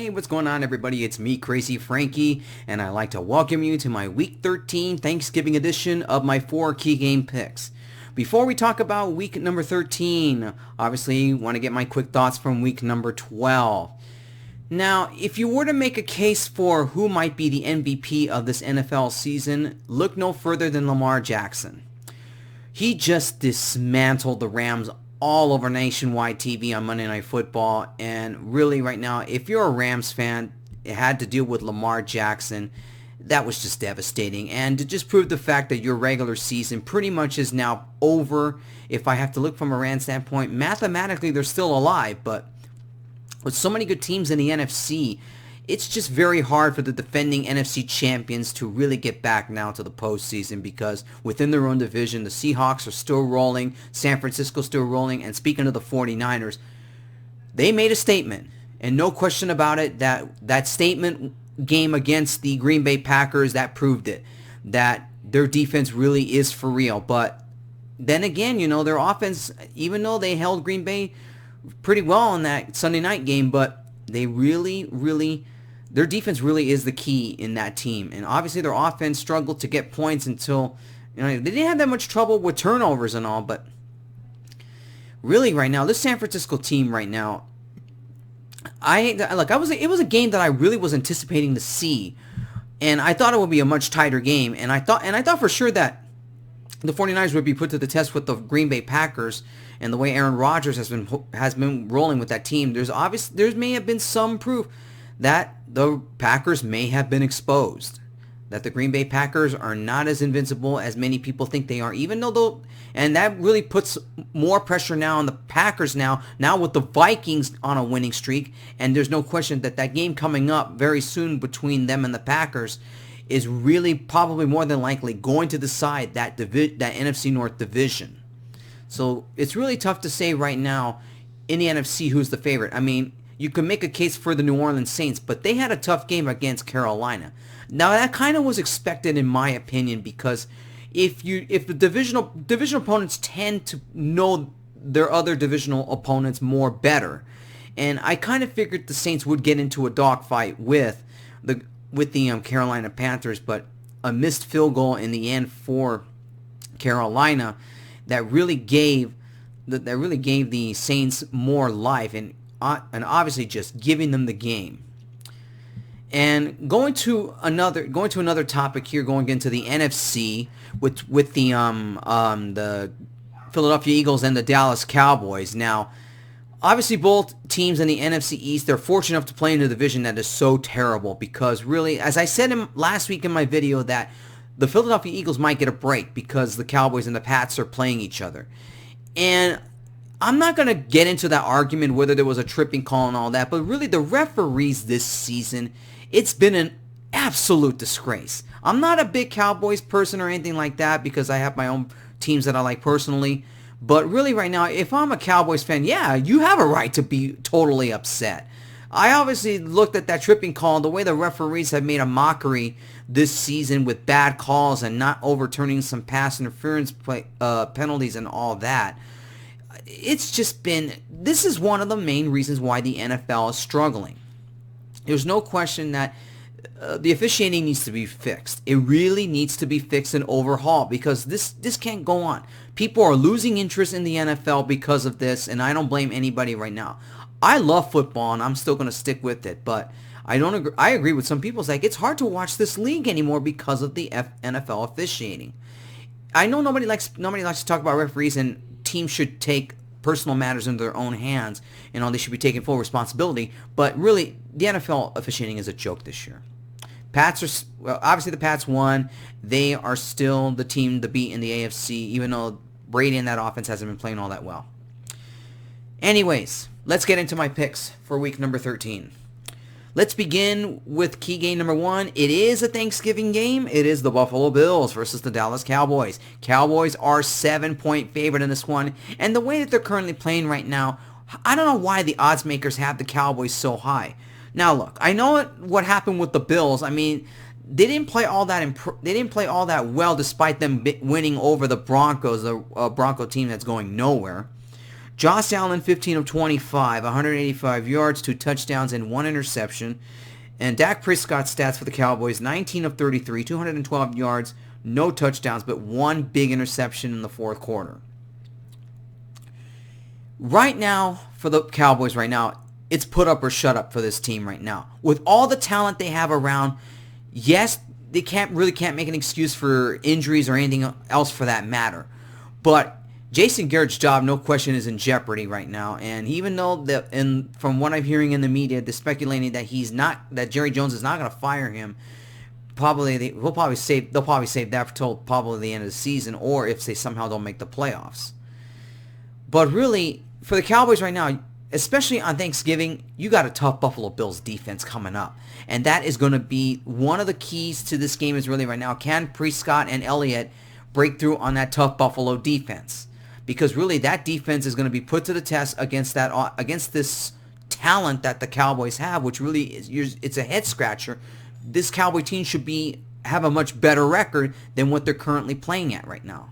Hey, what's going on, everybody? It's me, Crazyfrankie, and I'd like to welcome you to my Week 13 Thanksgiving edition of my 4 key game picks. Before we talk about week number 13, obviously want to get my quick thoughts from week number 12. Now, if you were to make a case for who might be the MVP of this NFL season, look no further than Lamar Jackson. He just dismantled the Rams all over nationwide TV on Monday Night Football, and really right now, if you're a Rams fan, it had to deal with Lamar Jackson. That was just devastating, and to just prove the fact that your regular season pretty much is now over. If I have to look from a Rams standpoint, mathematically they're still alive, but with so many good teams in the NFC, it's just very hard for the defending NFC champions to really get back now to the postseason, because within their own division, the Seahawks are still rolling, San Francisco's still rolling, and speaking of the 49ers, they made a statement, and no question about it, that statement game against the Green Bay Packers, that proved it, that their defense really is for real. But then again, their offense, even though they held Green Bay pretty well in that Sunday night game, but they their defense really is the key in that team. And obviously their offense struggled to get points until, they didn't have that much trouble with turnovers and all, but really right now, this San Francisco team right now, it was a game that I really was anticipating to see, and I thought it would be a much tighter game, and I thought for sure that the 49ers would be put to the test with the Green Bay Packers, and the way Aaron Rodgers has been rolling with that team. There may have been some proof that the Packers may have been exposed, that the Green Bay Packers are not as invincible as many people think they are, and that really puts more pressure now on the Packers now with the Vikings on a winning streak, and there's no question that game coming up very soon between them and the Packers is really probably more than likely going to decide that NFC North division. So it's really tough to say right now in the NFC who's the favorite. I mean, you could make a case for the New Orleans Saints, but they had a tough game against Carolina. Now that kind of was expected in my opinion, because if the divisional opponents tend to know their other divisional opponents more better, and I kind of figured the Saints would get into a dogfight with the Carolina Panthers, but a missed field goal in the end for Carolina that really gave the Saints more life, and obviously just giving them the game. And going to another topic here, going into the NFC with the Philadelphia Eagles and the Dallas Cowboys. Now, obviously both teams in the NFC East, they're fortunate enough to play in a division that is so terrible, because really, as I said last week in my video, that the Philadelphia Eagles might get a break because the Cowboys and the Pats are playing each other. And I'm not going to get into that argument whether there was a tripping call and all that, but really the referees this season, it's been an absolute disgrace. I'm not a big Cowboys person or anything like that, because I have my own teams that I like personally. But really right now, if I'm a Cowboys fan, yeah, you have a right to be totally upset. I obviously looked at that tripping call, the way the referees have made a mockery this season with bad calls and not overturning some pass interference penalties and all that. It's just this is one of the main reasons why the NFL is struggling. There's no question that the officiating needs to be fixed. It really needs to be fixed and overhauled, because this can't go on. People are losing interest in the NFL because of this, and I don't blame anybody right now. I love football, and I'm still going to stick with it, but I don't agree. I agree with some people. It's like it's hard to watch this league anymore because of the NFL officiating. I know nobody likes to talk about referees, and teams should take personal matters into their own hands, and they should be taking full responsibility. But really, the NFL officiating is a joke this year. Obviously the Pats won. They are still the team to beat in the AFC, even though Brady and that offense hasn't been playing all that well. Anyways, let's get into my picks for week number 13. Let's begin with key game number 1. It is a Thanksgiving game. It is the Buffalo Bills versus the Dallas Cowboys. Cowboys are 7-point favorite in this one, and the way that they're currently playing right now, I don't know why the odds makers have the Cowboys so high. Now look, I know what happened with the Bills. I mean, they didn't play all that well, despite them winning over the Broncos, the Bronco team that's going nowhere. Josh Allen, 15 of 25, 185 yards, 2 touchdowns, and 1 interception. And Dak Prescott's stats for the Cowboys, 19 of 33, 212 yards, no touchdowns, but 1 big interception in the fourth quarter. Right now, for the Cowboys right now, it's put up or shut up for this team right now. With all the talent they have around, yes, they can't make an excuse for injuries or anything else for that matter. But Jason Garrett's job, no question, is in jeopardy right now. And even though from what I'm hearing in the media, they're speculating that Jerry Jones is not going to fire him. They'll probably save that until probably the end of the season, or if they somehow don't make the playoffs. But really, for the Cowboys right now, especially on Thanksgiving, you got a tough Buffalo Bills defense coming up. And that is going to be one of the keys to this game is really right now. Can Prescott and Elliott break through on that tough Buffalo defense? Because really that defense is going to be put to the test against this talent that the Cowboys have, which really it's a head scratcher. This Cowboy team should have a much better record than what they're currently playing at right now.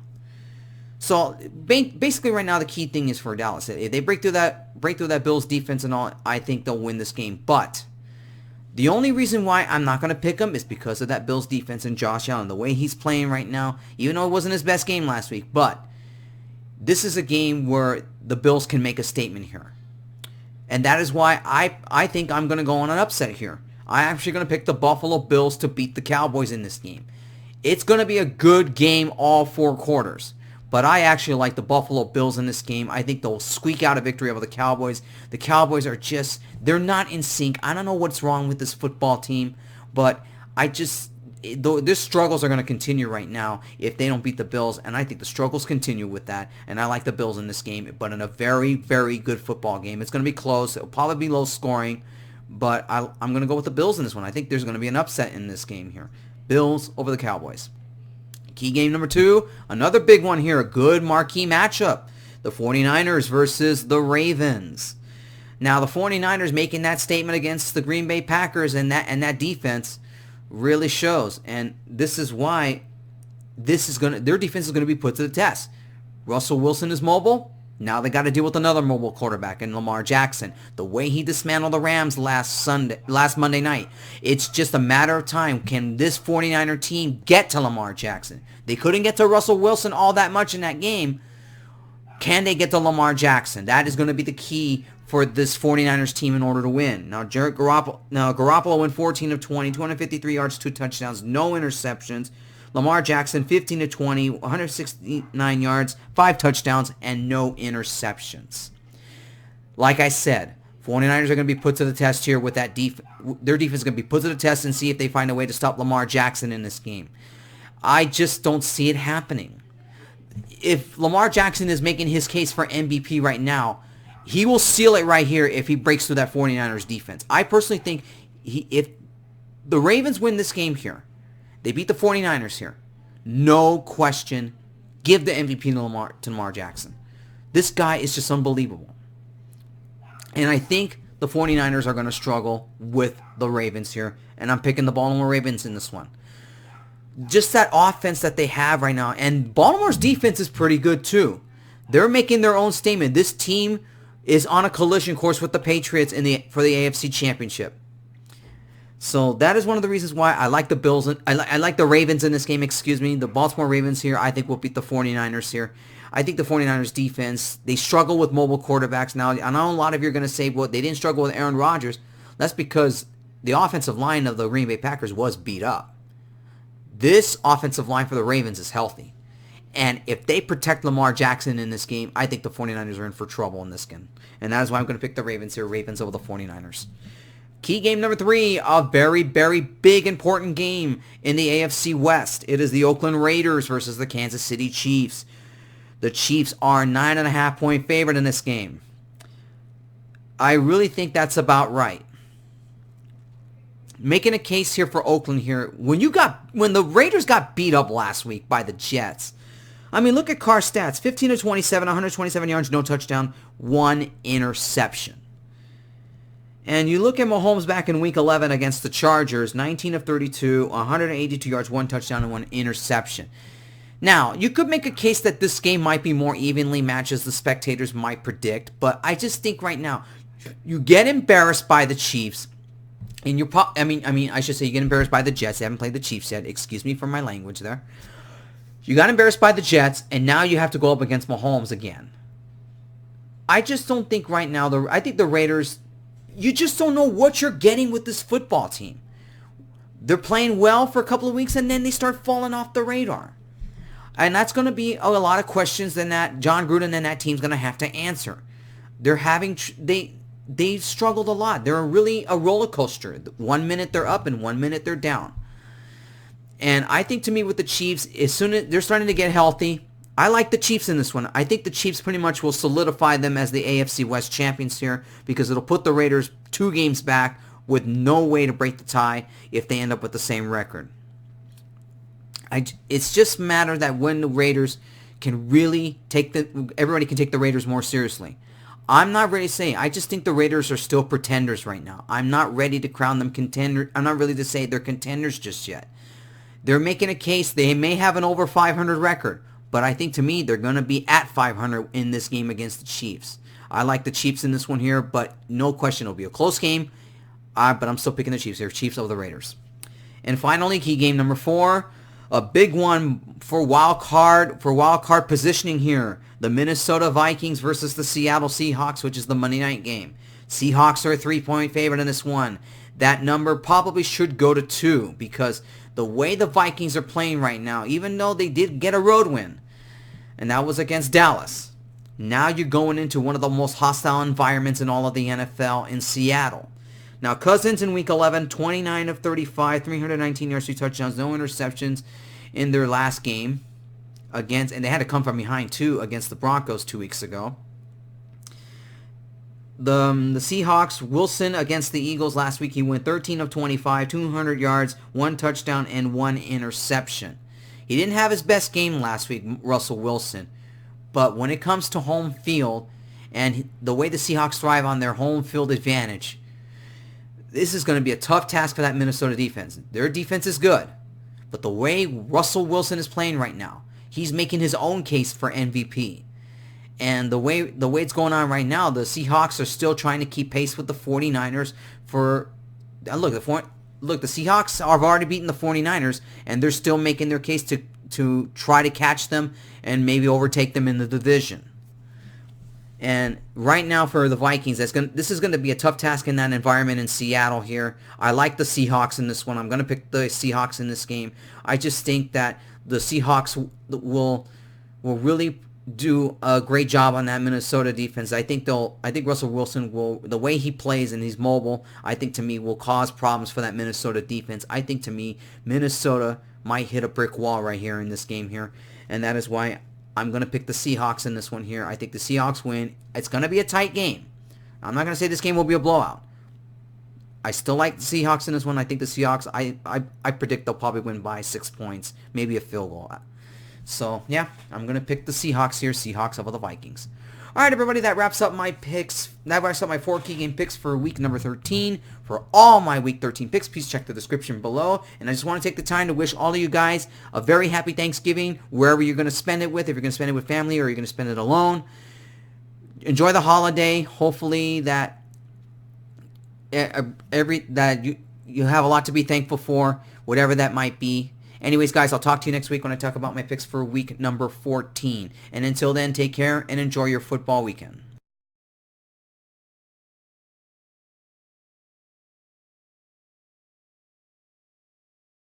So basically right now the key thing is for Dallas. If they break through that Bills defense and all, I think they'll win this game. But the only reason why I'm not going to pick them is because of that Bills defense and Josh Allen, the way he's playing right now, even though it wasn't his best game last week. But this is a game where the Bills can make a statement here. And that is why I think I'm going to go on an upset here. I'm actually going to pick the Buffalo Bills to beat the Cowboys in this game. It's going to be a good game all 4 quarters. But I actually like the Buffalo Bills in this game. I think they'll squeak out a victory over the Cowboys. The Cowboys are they're not in sync. I don't know what's wrong with this football team, but their struggles are going to continue right now if they don't beat the Bills, and I think the struggles continue with that, and I like the Bills in this game, but in a very, very good football game. It's going to be close. It'll probably be low scoring, but I'm going to go with the Bills in this one. I think there's going to be an upset in this game here. Bills over the Cowboys. Key game number 2, another big one here, a good marquee matchup. The 49ers versus the Ravens. Now, the 49ers making that statement against the Green Bay Packers and that defense really shows. And this is why their defense is going to be put to the test. Russell Wilson is mobile. Now they got to deal with another mobile quarterback in Lamar Jackson. The way he dismantled the Rams last Monday night. It's just a matter of time. Can this 49er team get to Lamar Jackson? They couldn't get to Russell Wilson all that much in that game. Can they get to Lamar Jackson? That is going to be the key for this 49ers team in order to win. Now, Garoppolo went 14 of 20, 253 yards, 2 touchdowns, no interceptions. Lamar Jackson, 15 of 20, 169 yards, 5 touchdowns, and no interceptions. Like I said, 49ers are going to be put to the test here with that defense. Their defense is going to be put to the test and see if they find a way to stop Lamar Jackson in this game. I just don't see it happening. If Lamar Jackson is making his case for MVP right now, he will seal it right here if he breaks through that 49ers defense. I personally think if the Ravens win this game here, they beat the 49ers here, no question, give the MVP to Lamar Jackson. This guy is just unbelievable. And I think the 49ers are going to struggle with the Ravens here, and I'm picking the Baltimore Ravens in this one. Just that offense that they have right now, and Baltimore's defense is pretty good too. They're making their own statement. This team is on a collision course with the Patriots for the AFC Championship. So that is one of the reasons why I like the Bills. I like the Ravens in this game, The Baltimore Ravens here, I think will beat the 49ers here. I think the 49ers defense, they struggle with mobile quarterbacks. Now, I know a lot of you are going to say, well, they didn't struggle with Aaron Rodgers. That's because the offensive line of the Green Bay Packers was beat up. This offensive line for the Ravens is healthy. And if they protect Lamar Jackson in this game, I think the 49ers are in for trouble in this game. And that is why I'm going to pick the Ravens here, Ravens over the 49ers. Key game number 3, a very, very big, important game in the AFC West. It is the Oakland Raiders versus the Kansas City Chiefs. The Chiefs are 9.5-point favorite in this game. I really think that's about right. Making a case here for Oakland here. When the Raiders got beat up last week by the Jets, I mean, look at Carr's stats. 15 of 27, 127 yards, no touchdown, 1 interception. And you look at Mahomes back in Week 11 against the Chargers, 19 of 32, 182 yards, 1 touchdown, and 1 interception. Now, you could make a case that this game might be more evenly matched as the spectators might predict, but I just think right now, you get embarrassed by the Chiefs, and I should say you get embarrassed by the Jets. They haven't played the Chiefs yet. Excuse me for my language there. You got embarrassed by the Jets, and now you have to go up against Mahomes again. I just don't think right now, I think the Raiders, you just don't know what you're getting with this football team. They're playing well for a couple of weeks, and then they start falling off the radar. And that's going to be a lot of questions that John Gruden and that team's going to have to answer. They struggled a lot. They're really a roller coaster. 1 minute they're up and 1 minute they're down. And I think to me with the Chiefs, as soon as they're starting to get healthy, I like the Chiefs in this one. I think the Chiefs pretty much will solidify them as the AFC West champions here because it'll put the Raiders 2 games back with no way to break the tie if they end up with the same record. It's just a matter that when the Raiders can really everybody can take the Raiders more seriously. I'm not ready to say. I just think the Raiders are still pretenders right now. I'm not ready to crown them contender. I'm not ready to say they're contenders just yet. They're making a case. They may have an over 500 record, but I think to me they're going to be at 500 in this game against the Chiefs. I like the Chiefs in this one here, but no question it'll be a close game. But I'm still picking the Chiefs here. Chiefs over the Raiders. And finally, key game number 4. A big one for wild card positioning here. The Minnesota Vikings versus the Seattle Seahawks, which is the Monday night game. Seahawks are a 3-point favorite in this one. That number probably should go to 2 because the way the Vikings are playing right now, even though they did get a road win, and that was against Dallas, now you're going into one of the most hostile environments in all of the NFL in Seattle. Now, Cousins in Week 11, 29 of 35, 319 yards, 2 touchdowns, no interceptions in their last game and they had to come from behind too against the Broncos 2 weeks ago. The Seahawks, Wilson against the Eagles last week, he went 13 of 25, 200 yards, 1 touchdown, and 1 interception. He didn't have his best game last week, Russell Wilson, but when it comes to home field and the way the Seahawks thrive on their home field advantage, this is going to be a tough task for that Minnesota defense. Their defense is good, but the way Russell Wilson is playing right now, he's making his own case for MVP. And the way it's going on right now, the Seahawks are still trying to keep pace with the 49ers the Seahawks have already beaten the 49ers, and they're still making their case to try to catch them and maybe overtake them in the division. And right now for the Vikings, this is going to be a tough task in that environment in Seattle here. I like the Seahawks in this one. I'm going to pick the Seahawks in this game. I just think that the Seahawks will really do a great job on that Minnesota defense. I think Russell Wilson will, the way he plays and he's mobile, I think to me will cause problems for that Minnesota defense. I think to me Minnesota might hit a brick wall right here in this game here, and that is why I'm going to pick the Seahawks in this one here. I think the Seahawks win. It's going to be a tight game. I'm not going to say this game will be a blowout. I still like the Seahawks in this one. I think the Seahawks, I predict they'll probably win by 6 points, maybe a field goal. So, yeah, I'm going to pick the Seahawks here. Seahawks over the Vikings. All right, everybody, that wraps up my picks. That wraps up my 4 key game picks for week number 13. For all my week 13 picks, please check the description below. And I just want to take the time to wish all of you guys a very happy Thanksgiving, wherever you're going to spend it with, if you're going to spend it with family or you're going to spend it alone. Enjoy the holiday. Hopefully that you have a lot to be thankful for, whatever that might be. Anyways, guys, I'll talk to you next week when I talk about my picks for week number 14. And until then, take care and enjoy your football weekend.